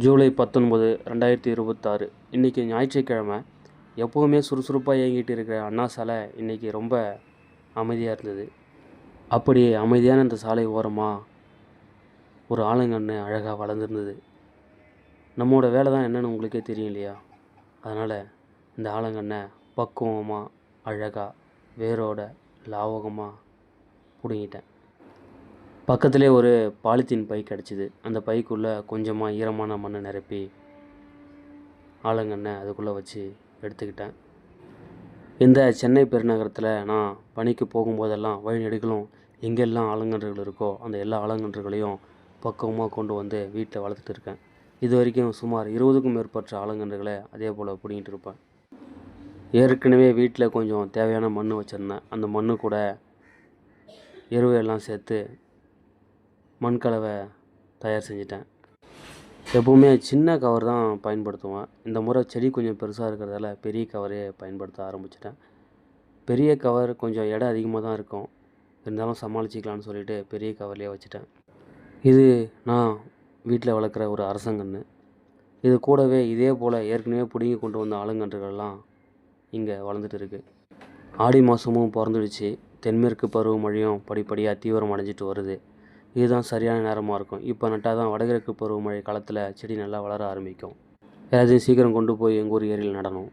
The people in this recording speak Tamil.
ஜூலை 19, 2026 இன்றைக்கி ஞாயிற்றுக்கிழமை. எப்போவுமே சுறுசுறுப்பாக இயங்கிட்டு இருக்கிற அண்ணா சாலை இன்றைக்கி ரொம்ப அமைதியாக இருந்தது. அப்படி அமைதியான இந்த சாலை ஓரமாக ஒரு ஆலங்கன்று அழகாக வளர்ந்துருந்தது. நம்மளோட வேலை தான் என்னென்னு உங்களுக்கே தெரியும் இல்லையா? அதனால் இந்த ஆலங்கன்றை பக்குவமாக அழகாக வேரோட லாவகமாக பிடுங்கிட்டேன். பக்கத்திலே ஒரு பாலித்தீன் பை கிடச்சிது. அந்த பைக்குள்ளே கொஞ்சமாக ஈரமான மண்ணை நிரப்பி ஆலங்கன்னை அதுக்குள்ளே வச்சு எடுத்துக்கிட்டேன். இந்த சென்னை பெருநகரத்தில் நான் பணிக்கு போகும்போதெல்லாம் வழிநெடுகிலும் எங்கெல்லாம் ஆலங்கன்றுகள் இருக்கோ அந்த எல்லா ஆலங்கன்றுகளையும் பக்குவமாக கொண்டு வந்து வீட்டில் வளர்த்துட்டு இருக்கேன். இது வரைக்கும் சுமார் 20க்கும் மேற்பட்ட ஆலங்கன்றுகளை அதே போல் பிடிங்கிட்டு இருப்பேன். ஏற்கனவே வீட்டில் கொஞ்சம் தேவையான மண் வச்சுருந்தேன். அந்த மண்ணு கூட எருவை எல்லாம் சேர்த்து மண்கலவை தயார் செஞ்சிட்டேன். எப்போவுமே சின்ன கவர் தான் பயன்படுத்துவேன். இந்த முறை செடி கொஞ்சம் பெருசாக இருக்கிறதால பெரிய கவரே பயன்படுத்த ஆரம்பிச்சிட்டேன். பெரிய கவர் கொஞ்சம் எடை அதிகமாக தான் இருக்கும், இருந்தாலும் சமாளிச்சிக்கலான்னு சொல்லிட்டு பெரிய கவர்லேயே வச்சுட்டேன். இது நான் வீட்டில் வளர்க்குற ஒரு அரசங்கன்று. இது கூடவே இதே போல் ஏற்கனவே பிடுங்கி கொண்டு வந்த ஆலங்கன்றுகள்லாம் இங்கே வளர்ந்துட்டு இருக்குது. ஆடி மாதமும் பிறந்துடுச்சு. தென்மேற்கு பருவமழையும் படிப்படியாக தீவிரம் அடைஞ்சிட்டு வருது. இதுதான் சரியான நேரமாக இருக்கும். இப்போ நட்டால் தான் வடகிழக்கு பருவமழை காலத்தில் செடி நல்லா வளர ஆரம்பிக்கும். எல்லாத்தையும் சீக்கிரம் கொண்டு போய் எங்கள் ஊர் ஏரியில் நடணும்.